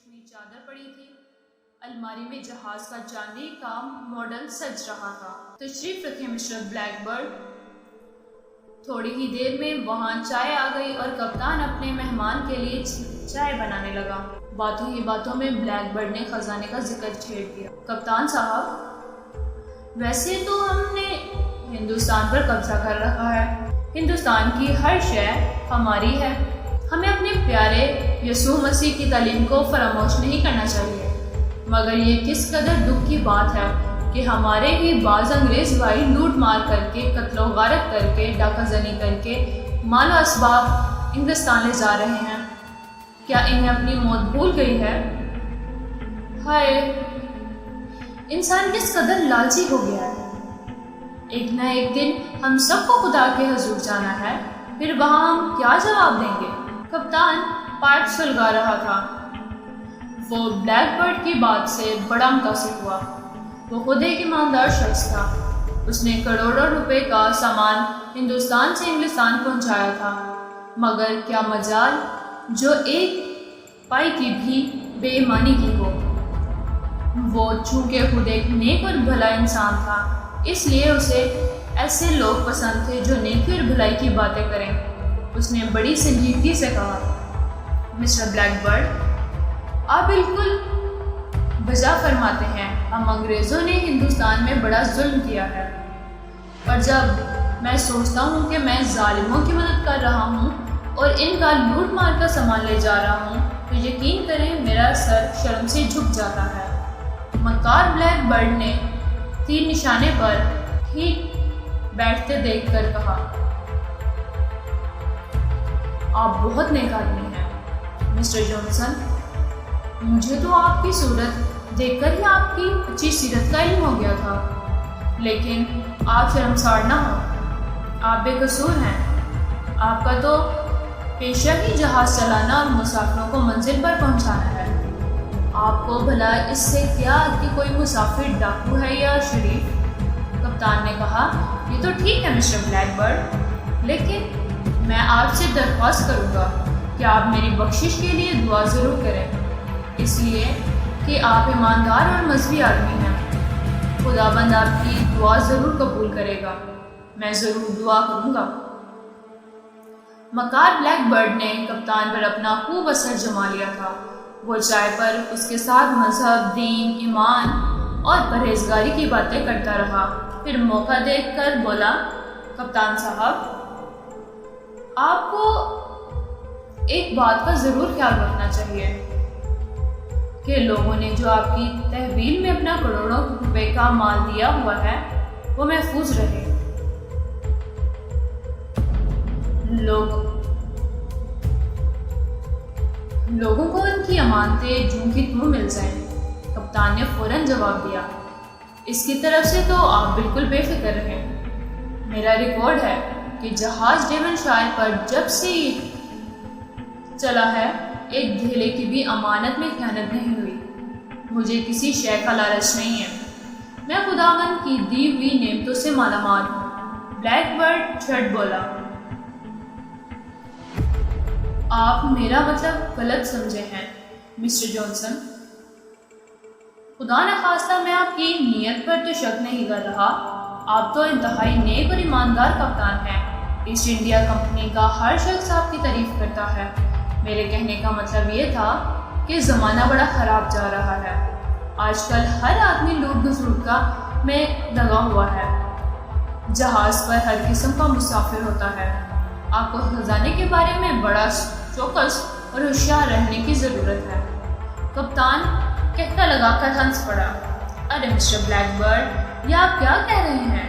ریشمی چادر پڑی تھی۔ الماری میں جہاز کا چاندی کا ماڈل سج رہا تھا۔ تشریف رکھیں مسٹر بلیک برڈ۔ تھوڑی ہی دیر میں وہاں چائے آ گئی اور کپتان اپنے مہمان کے لیے چائے بنانے لگا۔ باتوں ہی باتوں میں بلیک برڈ نے خزانے کا ذکر چھیڑ دیا۔ کپتان صاحب، ویسے تو ہم نے ہندوستان پر قبضہ کر رکھا ہے۔ ہندوستان کی ہر شے ہماری ہے۔ ہمیں اپنے پیارے یسوع مسیح کی تعلیم کو فراموش نہیں کرنا چاہیے۔ مگر یہ کس قدر دکھ کی بات ہے کہ ہمارے ہی بعض انگریز بھائی لوٹ مار کر کے، قتل و غارت کر کے، ڈاکہ زنی کر کے مال و اسباب ہندوستان لے جا رہے ہیں۔ کیا انہیں اپنی موت بھول گئی ہے؟ ہائے، انسان کس قدر لالچی ہو گیا ہے۔ ایک نہ ایک دن ہم سب کو خدا کے حضور جانا ہے، پھر وہاں ہم کیا جواب دیں گے؟ کپتان پائپ سلگا رہا تھا۔ وہ بلیک برڈ کی بات سے بڑا متاثر ہوا۔ وہ خود ایک ایماندار شخص تھا۔ اس نے کروڑوں روپے کا سامان ہندوستان سے انگلستان پہنچایا تھا، مگر کیا مجال جو ایک پائی کی بھی بے ایمانی کی ہو۔ وہ چونکہ خود ایک نیک اور بھلا انسان تھا، اس لیے اسے ایسے لوگ پسند تھے جو نیکی اور بھلائی کی باتیں کریں۔ اس نے بڑی سنجیدگی سے کہا، مسٹر بلیک برڈ، آپ بالکل بجا فرماتے ہیں۔ ہم انگریزوں نے ہندوستان میں بڑا ظلم کیا ہے، اور جب میں سوچتا ہوں کہ میں ظالموں کی مدد کر رہا ہوں اور ان کا لوٹ مار کا سامان لے جا رہا ہوں، تو یقین کریں میرا سر شرم سے جھک جاتا ہے۔ مکار بلیک برڈ نے تیر نشانے پر ٹھیک بیٹھتے دیکھ کر کہا، آپ بہت نیک آدمی ہیں مسٹر جانسن۔ مجھے تو آپ کی صورت دیکھ کر ہی آپ کی اچھی سیرت کا علم ہو گیا تھا، لیکن آپ شرمسار نہ ہو، آپ بے قصور ہیں۔ آپ کا تو پیشہ ہی جہاز چلانا اور مسافروں کو منزل پر پہنچانا ہے۔ آپ کو بھلا اس سے کیا کہ کوئی مسافر ڈاکو ہے یا شریف؟ کپتان نے کہا، یہ تو ٹھیک ہے مسٹر بلیک برڈ، لیکن میں آپ سے درخواست کروں گا کہ آپ میری بخشش کے لیے دعا ضرور کریں، اس لیے کہ آپ ایماندار اور مذہبی آدمی ہیں۔ خداوند آپ کی دعا ضرور قبول کرے گا۔ میں ضرور دعا کروں گا۔ مکار بلیک برڈ نے کپتان پر اپنا خوب اثر جما لیا تھا۔ وہ چائے پر اس کے ساتھ مذہب، دین، ایمان اور پرہیزگاری کی باتیں کرتا رہا۔ پھر موقع دیکھ کر بولا، کپتان صاحب، آپ کو ایک بات کا ضرور خیال رکھنا چاہیے کہ لوگوں نے جو آپ کی تحویل میں اپنا کروڑوں روپے کا مال دیا ہوا ہے وہ محفوظ رہے۔ لوگوں کو ان کی امانتیں جوں کی توں مل جائیں۔ کپتان نے فوراً جواب دیا، اس کی طرف سے تو آپ بالکل بے فکر رہیں۔ میرا ریکارڈ ہے کہ جہاز ڈیون شائر پر جب سے چلا ہے ایک دھیلے کی بھی امانت میں خیانت نہیں ہوئی۔ مجھے کسی شے کا لالچ نہیں ہے۔ میں خداوند کی دی ہوئی نعمتوں سے مالا مال ہوں۔ بلیک برڈ جھٹ بولا، آپ میرا مطلب غلط سمجھے ہیں مسٹر جانسن۔ خدا نخواستہ میں آپ کی نیت پر تو شک نہیں کر رہا۔ آپ تو انتہائی نیک اور ایماندار کپتان ہیں۔ ایسٹ انڈیا کمپنی کا ہر شخص آپ کی تعریف کرتا ہے۔ میرے کہنے کا مطلب یہ تھا کہ زمانہ بڑا خراب جا رہا ہے۔ آج کل ہر آدمی لوٹ گھسوٹ کا میں لگا ہوا ہے۔ جہاز پر ہر قسم کا مسافر ہوتا ہے۔ آپ کو خزانے کے بارے میں بڑا چوکس اور ہوشیار رہنے کی ضرورت ہے۔ کپتان کہتا لگا کر ہنس پڑا، ارے مسٹر بلیک برڈ، یہ آپ کیا کہہ رہے ہیں؟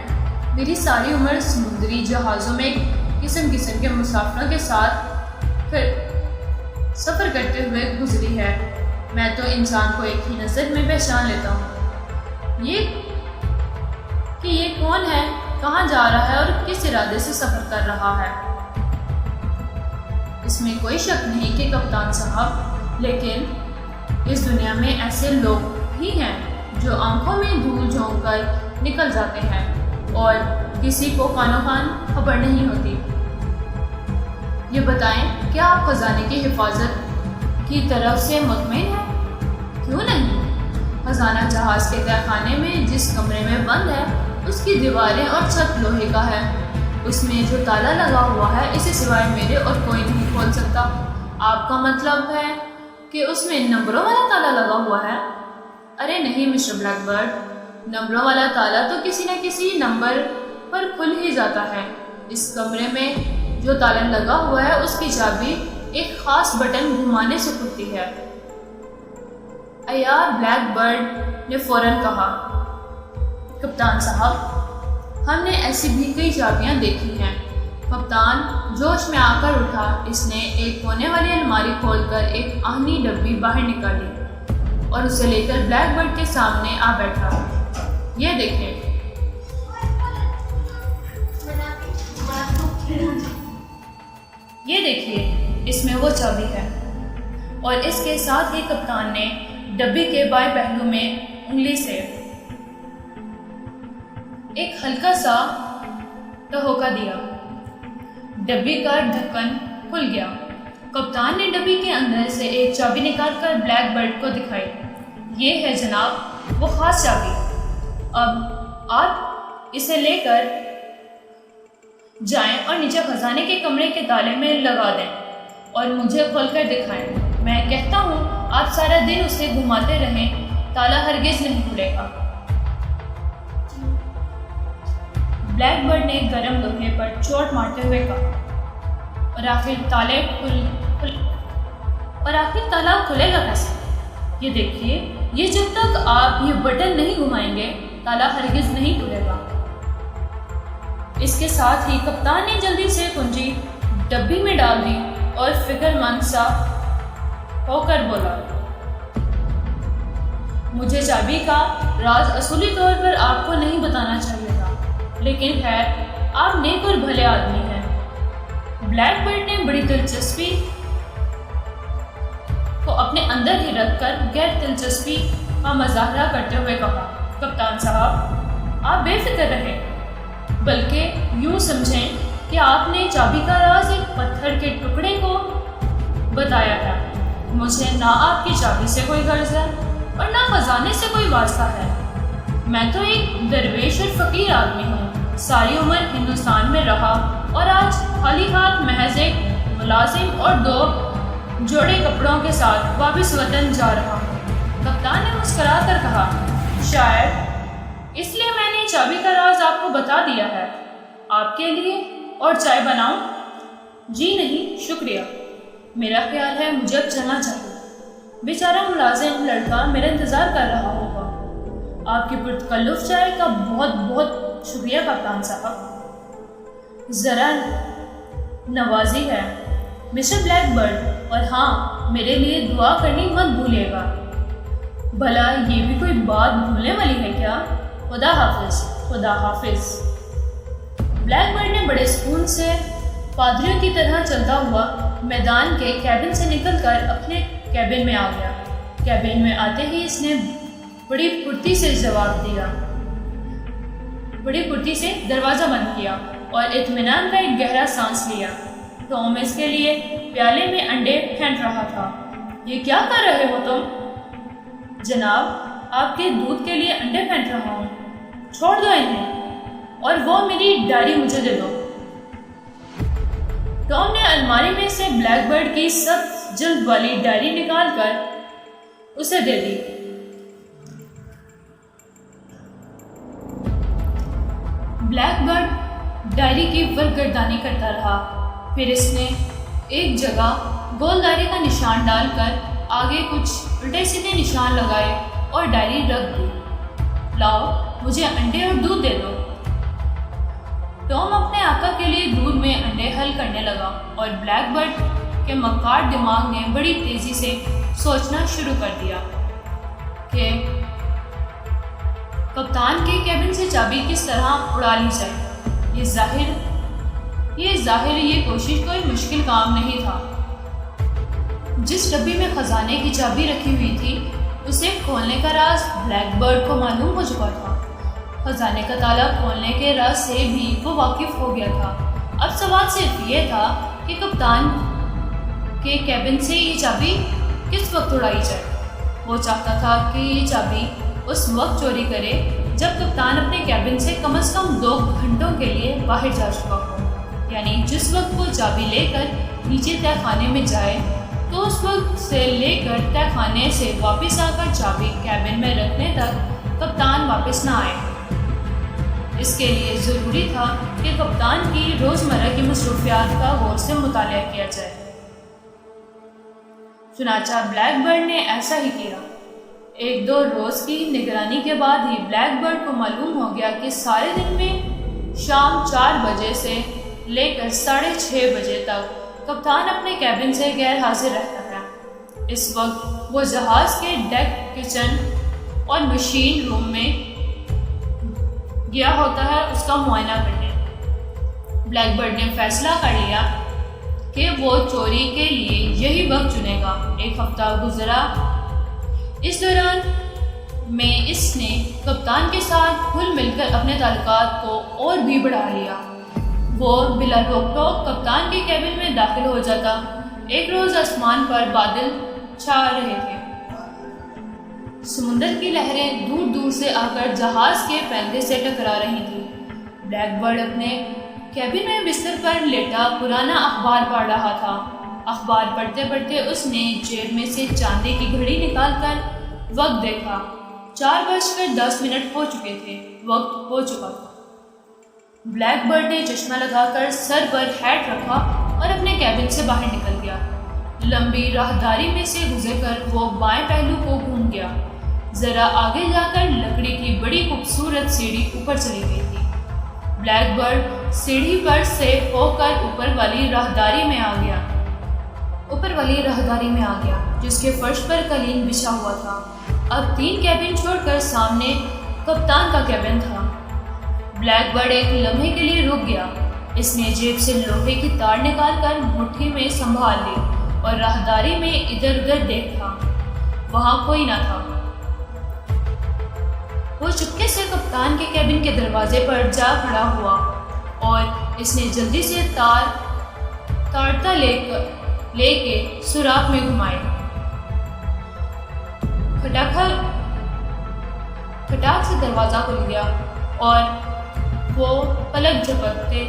میری ساری عمر سمندری جہازوں میں قسم قسم کے مسافروں کے ساتھ سفر کرتے ہوئے گزری ہے۔ میں تو انسان کو ایک ہی نظر میں پہچان لیتا ہوں، یہ کون ہے، کہاں جا رہا ہے اور کس ارادے سے سفر کر رہا ہے۔ اس میں کوئی شک نہیں کہ کپتان صاحب، لیکن اس دنیا میں ایسے لوگ بھی ہیں جو آنکھوں میں دھول جھونک کر نکل جاتے ہیں اور کسی کو کانوں کان خبر نہیں ہوتی۔ یہ بتائیں، کیا آپ خزانے کی حفاظت کی طرف سے مطمئن ہیں؟ کیوں نہیں؟ خزانہ جہاز کے تہہ خانے میں جس کمرے میں بند ہے اس کی دیواریں اور چھت لوہے کا ہے۔ اس میں جو تالا لگا ہوا ہے اسے سوائے میرے اور کوئی نہیں کھول سکتا۔ آپ کا مطلب ہے کہ اس میں نمبروں والا تالا لگا ہوا ہے؟ ارے نہیں مسٹر بلیک برڈ، نمبروں والا تالا تو کسی نہ کسی نمبر پر کھل ہی جاتا ہے۔ اس کمرے میں جو تالا لگا ہوا ہے اس کی چابی ایک خاص بٹن گھمانے سے کھلتی ہے۔ عیار بلیک برڈ نے فوراً کہا، کپتان صاحب، ہم نے ایسی بھی کئی چابیاں دیکھی ہیں۔ کپتان جوش میں آ کر اٹھا۔ اس نے ایک کونے والی الماری کھول کر ایک آہنی ڈبی باہر نکالی اور اسے لے کر بلیک برڈ کے سامنے آ بیٹھا۔ یہ دیکھیں۔ یہ دیکھیے، اس میں وہ چابی ہے۔ اور اس کے ساتھ ہی کپتان نے ڈبی کے بائیں پہلو میں انگلی سے ایک ہلکا سا ٹھوکا دیا۔ ڈبی کا ڈھکن کھل گیا۔ کپتان نے ڈبی کے اندر سے ایک چابی نکال کر بلیک برڈ کو دکھائی۔ یہ ہے جناب وہ خاص چابی۔ اب آپ اسے لے کر جائیں اور نیچے خزانے کے کمرے کے تالے میں لگا دیں اور مجھے کھول کر دکھائیں۔ میں کہتا ہوں آپ سارا دن اسے گھماتے رہیں، تالا ہرگز نہیں کھلے گا۔ بلیک برڈ نے گرم لوہے پر چوٹ مارتے ہوئے کہا، اور آخر تالا کھلے گا کیسے؟ یہ دیکھیے، یہ جب تک آپ یہ بٹن نہیں گھمائیں گے تالا ہرگز نہیں کھلے گا۔ اس کے ساتھ ہی کپتان نے جلدی سے کنجی ڈبی میں ڈال دی اور فکر مند سا ہو کر بولا، مجھے چابی کا راز اصولی طور پر آپ کو نہیں بتانا چاہیے تھا، لیکن خیر، آپ نیک اور بھلے آدمی ہیں۔ بلیک برڈ نے بڑی دلچسپی کو اپنے اندر ہی رکھ کر غیر دلچسپی کا مظاہرہ کرتے ہوئے کہا، کپتان صاحب، آپ بے فکر رہیں، بلکہ یوں سمجھیں کہ آپ نے چابی کا راز ایک پتھر کے ٹکڑے کو بتایا ہے۔ مجھے نہ آپ کی چابی سے کوئی غرض ہے اور نہ خزانے سے کوئی واسطہ ہے۔ میں تو ایک درویش اور فقیر آدمی ہوں، ساری عمر ہندوستان میں رہا اور آج خالی ہاتھ محض ایک ملازم اور 2 جوڑے کپڑوں کے ساتھ واپس وطن جا رہا ہوں۔ کپتان نے مسکرا کر کہا، شاید اس لیے میں نے چابی کا راز آپ کو بتا دیا ہے۔ آپ کے لیے اور چائے بناؤں؟ جی نہیں، شکریہ، میرا خیال ہے مجھے اب چلنا چاہیے۔ بیچارہ ملازم لڑکا میرا انتظار کر رہا ہوگا۔ آپ کی پرتکلف چائے کا بہت بہت شکریہ کپتان صاحب، ذرا نوازی ہے مسٹر بلیک برڈ، اور ہاں، میرے لیے دعا کرنی مت بھولیے گا۔ بھلا یہ بھی کوئی بات بھولنے والی ہے کیا؟ خدا حافظ، خدا حافظ۔ بلیک برڈ نے بڑے سکون سے پادریوں کی طرح چلتا ہوا میدان کے کیبن سے نکل کر اپنے کیبن میں آ گیا۔ کیبن میں آتے ہی اس نے بڑی پھرتی سے جواب دیا، بڑی پھرتی سے دروازہ بند کیا اور اطمینان کا ایک گہرا سانس لیا۔ ٹام اس کے لیے پیالے میں انڈے پھینٹ رہا تھا۔ یہ کیا کر رہے ہو تم؟ جناب، آپ کے دودھ کے لیے انڈے پھینٹ رہا ہوں، چھوڑ دو انہیں، اور وہ میری ڈائری مجھے دے دو۔ ٹام نے الماری میں سے بلیک برڈ کی سب جلد والی ڈائری نکال کر اسے دے دی۔ بلیک برڈ ڈائری کی ورقگردانی کرتا رہا، پھر اس نے ایک جگہ گول دائرے کا نشان ڈال کر آگے کچھ الٹے سیدھے نشان لگائے اور ڈائری رکھ دی۔ لاؤ، مجھے انڈے اور دودھ دے دو۔ ٹام اپنے آقا کے لیے دودھ میں انڈے حل کرنے لگا اور بلیک برڈ کے مکار دماغ نے بڑی تیزی سے سوچنا شروع کر دیا کہ کپتان کے کیبن سے چابی کس طرح اڑا لی جائے۔ یہ ظاہر یہ کوشش کوئی مشکل کام نہیں تھا۔ جس ڈبی میں خزانے کی چابی رکھی ہوئی تھی اسے کھولنے کا راز بلیک برڈ کو معلوم ہو چکا تھا۔ خزانے کا تالا کھولنے کے راز سے بھی وہ واقف ہو گیا تھا۔ اب سوال صرف یہ تھا کہ کپتان کے کیبن سے یہ چابی کس وقت اڑائی جائے۔ وہ چاہتا تھا کہ یہ چابی اس وقت چوری کرے جب کپتان اپنے کیبن سے کم از کم 2 گھنٹوں کے لیے باہر جا چکا ہو، یعنی جس وقت وہ چابی لے کر نیچے تہہ خانے میں جائے تو اس وقت سے لے کر تہہ خانے سے واپس آ کر چابی کیبن میں رکھنے تک کپتان واپس نہ آئے۔ اس کے لیے ضروری تھا کہ کپتان کی روزمرہ کی مصروفیات کا غور سے مطالعہ کیا جائے۔ چنانچہ بلیک برڈ نے ایسا ہی کیا۔ 1-2 روز کی نگرانی کے بعد ہی بلیک برڈ کو معلوم ہو گیا کہ سارے دن میں شام 4 بجے سے لے کر 6:30 بجے تک کپتان اپنے کیبن سے غیر حاضر رہتا ہے۔ اس وقت وہ جہاز کے ڈیک، کچن اور مشین روم میں گیا ہوتا ہے اس کا معائنہ کرنے۔ بلیک برڈ نے فیصلہ کر لیا کہ وہ چوری کے لیے یہی وقت چنے گا۔ 1 ہفتہ گزرا۔ اس دوران میں اس نے کپتان کے ساتھ گھل مل کر اپنے تعلقات کو اور بھی بڑھا لیا۔ وہ بلا روک ٹوک کپتان کے کیبن میں داخل ہو جاتا۔ ایک روز آسمان پر بادل چھا رہے تھے۔ سمندر کی لہریں دور دور سے آ کر جہاز کے پہندے سے ٹکرا رہی تھیں۔ بلیک برڈ اپنے کیبن میں بستر پر لیٹا پرانا اخبار پڑھ رہا تھا۔ اخبار پڑھتے پڑھتے اس نے جیب میں سے چاندی کی گھڑی نکال کر وقت دیکھا۔ 4:10 ہو چکے تھے۔ وقت ہو چکا تھا۔ بلیک برڈ نے چشمہ لگا کر سر پر ہیٹ رکھا اور اپنے کیبن سے باہر نکل گیا۔ لمبی راہداری میں سے گزر کر وہ بائیں پہلو کو گھوم گیا۔ ذرا آگے جا کر لکڑی کی بڑی خوبصورت سیڑھی اوپر چلی گئی تھی۔ بلیک برڈ سیڑھی پر سے ہو کر اوپر والی راہداری میں آ گیا جس کے فرش پر قالین بچھا ہوا تھا۔ اب 3 کیبن چھوڑ کر سامنے کپتان کا کیبن تھا۔ بلیک برڈ ایک لمحے کے لیے رک گیا۔ اس نے جیب سے لوہے کی تار نکال کر مٹھی میں سنبھال لی اور راہداری میں ادھر ادھر دیکھا۔ وہاں کوئی نہ تھا۔ وہ چپکے سے کپتان کے کیبن کے دروازے پر جا کھڑا ہوا اور اس نے جلدی سے تارتا لے کے سوراخ میں گھمائے۔ کھٹاک سے دروازہ کھل گیا اور وہ پلک جھپکتے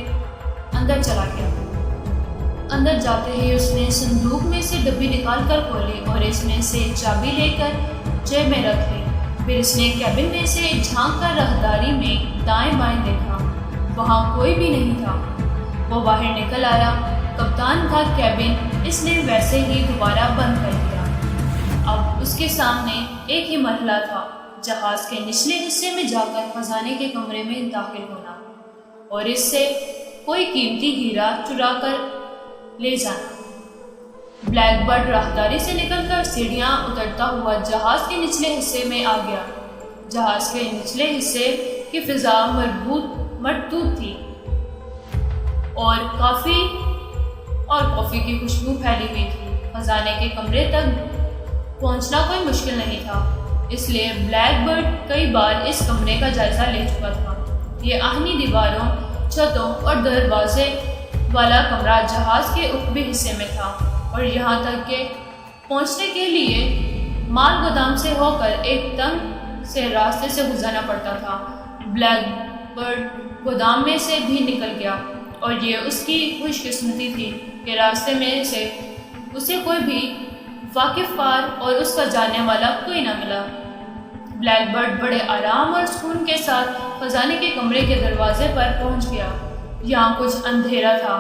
اندر چلا گیا۔ اندر جاتے ہی اس نے صندوق میں سے ڈبی نکال کر کھولی اور اس میں سے چابی لے کر جیب میں رکھ لی۔ پھر اس نے کیبن میں سے جھانک کر راہداری میں دائیں بائیں دیکھا۔ وہاں کوئی بھی نہیں تھا۔ وہ باہر نکل آیا۔ کپتان کا کیبن اس نے ویسے ہی دوبارہ بند کر دیا۔ اب اس کے سامنے ایک ہی مرحلہ تھا، جہاز کے نچلے حصے میں جا کر خزانے کے کمرے میں داخل ہونا اور اس سے کوئی قیمتی ہیرا چرا کر لے جانا۔ بلیک برڈ راہداری سے نکل کر سیڑھیاں اترتا ہوا جہاز کے نچلے حصے میں آ گیا۔ جہاز کے نچلے حصے کی فضا مرطوب تھی اور کافی کی خوشبو پھیلی ہوئی تھی۔ خزانے کے کمرے تک پہنچنا کوئی مشکل نہیں تھا، اس لیے بلیک برڈ کئی بار اس کمرے کا جائزہ لے چکا تھا۔ یہ آہنی دیواروں، چھتوں اور دروازے والا کمرہ جہاز کے اوپری حصے میں تھا اور یہاں تک کہ پہنچنے کے لیے مال گودام سے ہو کر ایک تنگ سے راستے سے گزرنا پڑتا تھا۔ بلیک برڈ گودام میں سے بھی نکل گیا اور یہ اس کی خوش قسمتی تھی کہ راستے میں سے اسے کوئی بھی واقف کار اور اس کا جاننے والا کوئی نہ ملا۔ بلیک برڈ بڑے آرام اور سکون کے ساتھ خزانے کے کمرے کے دروازے پر پہنچ گیا۔ یہاں کچھ اندھیرا تھا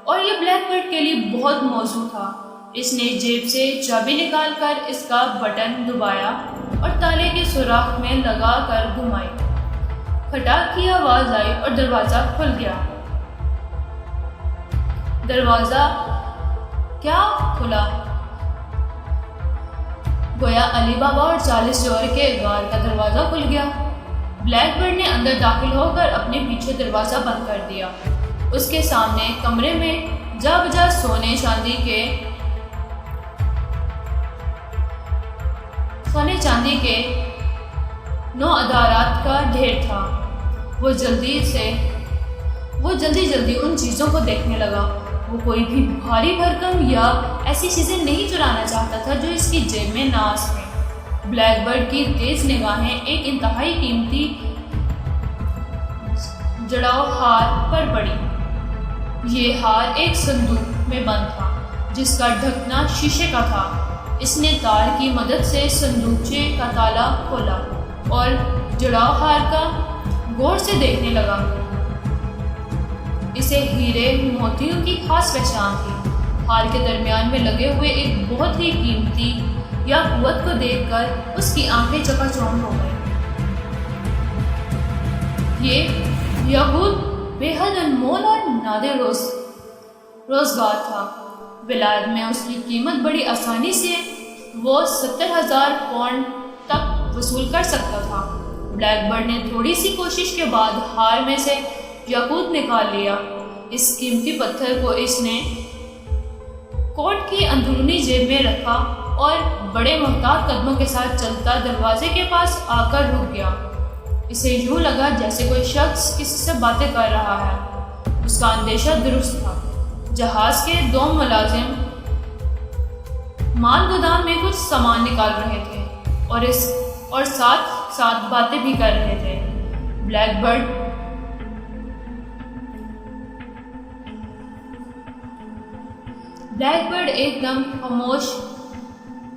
اور یہ بلیک برڈ کے لیے بہت موزوں تھا۔ اس نے جیب سے چابی نکال کر اس کا بٹن دبایا اور تالے کے سوراخ میں لگا کر گھمائی۔ کھٹاک کی آواز آئی اور دروازہ کھل گیا۔ دروازہ کیا کھلا؟ گویا علی بابا اور 40 جوہر کے غار کا دروازہ کھل گیا۔ بلیک برڈ نے اندر داخل ہو کر اپنے پیچھے دروازہ بند کر دیا۔ اس کے سامنے کمرے میں جا بجا سونے چاندی کے نوادرات کا ڈھیر تھا۔ وہ جلدی جلدی ان چیزوں کو دیکھنے لگا۔ وہ کوئی بھی بھاری بھرکم یا ایسی چیزیں نہیں چرانا چاہتا تھا جو اس کی جیب میں نہ آ سکیں۔ بلیک برڈ کی تیز نگاہیں ایک انتہائی قیمتی جڑاؤ ہار پر پڑی۔ یہ ہار ایک صندوق میں بند تھا جس کا ڈھکنا شیشے کا تھا۔ اس نے تار کی مدد سے صندوقچے کا تالا کھولا اور جڑاؤ ہار کا غور سے دیکھنے لگا۔ اسے ہیرے موتیوں کی خاص پہچان تھی۔ ہار کے درمیان میں لگے ہوئے ایک بہت ہی قیمتی یاقوت کو دیکھ کر اس کی آنکھیں چکا چوند ہو گئیں۔ یہ یاقوت بے حد انمول اور نادر روزگار تھا۔ ولایت میں اس کی قیمت بڑی آسانی سے وہ 70,000 پاؤنڈ تک وصول کر سکتا تھا۔ بلیک برڈ نے تھوڑی سی کوشش کے بعد ہار میں سے یاقوت نکال لیا۔ اس قیمتی پتھر کو اس نے کوٹ کی اندرونی جیب میں رکھا اور بڑے محتاط قدموں کے ساتھ چلتا دروازے کے پاس آ کر رک گیا۔ اسے یوں لگا جیسے کوئی شخص کسی سے باتیں کر رہا ہے۔ اس کا اندیشہ درست تھا۔ جہاز کے 2 ملازم مال گودام میں کچھ سامان نکال رہے تھے اور ساتھ ساتھ باتیں بھی کر رہے تھے۔ بلیک برڈ ایک دم خاموش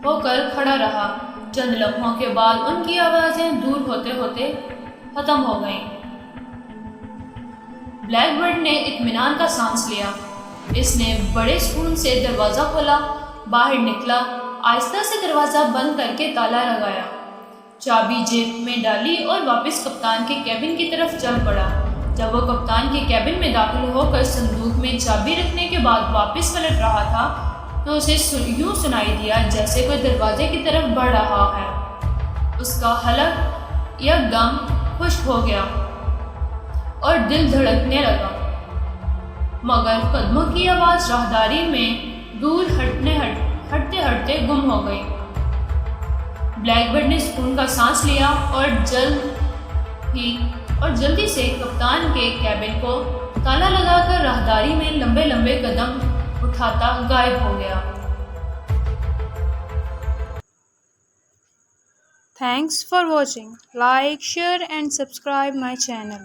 ہو کر کھڑا رہا۔ چند لمحوں کے بعد ان کی آوازیں دور ہوتے ہوتے ختم ہو گئیں۔ بلیک برڈ نے اطمینان کا سانس لیا۔ اس نے بڑے سکون سے دروازہ کھولا، باہر نکلا، آہستہ سے دروازہ بند کر کے تالا لگایا، چابی جیب میں ڈالی اور واپس کپتان کے کیبن کی طرف چل پڑا۔ جب وہ کپتان کے کیبن میں داخل ہو کر صندوق میں چابی رکھنے کے بعد واپس پلٹ رہا تھا تو اسے یوں سنائی دیا جیسے کوئی دروازے کی طرف بڑھ رہا ہے۔ اس کا حلق یکدم خشک ہو گیا اور دل دھڑکنے لگا، مگر قدموں کی آواز راہداری میں دور ہٹتے ہٹتے گم ہو گئی۔ بلیک برڈ نے سکون کا سانس لیا اور جلدی سے کپتان کے کیبن کو تالا لگا کر راہداری میں لمبے لمبے قدم اٹھاتا غائب ہو گیا۔ Thanks for watching. Like, share and subscribe my channel.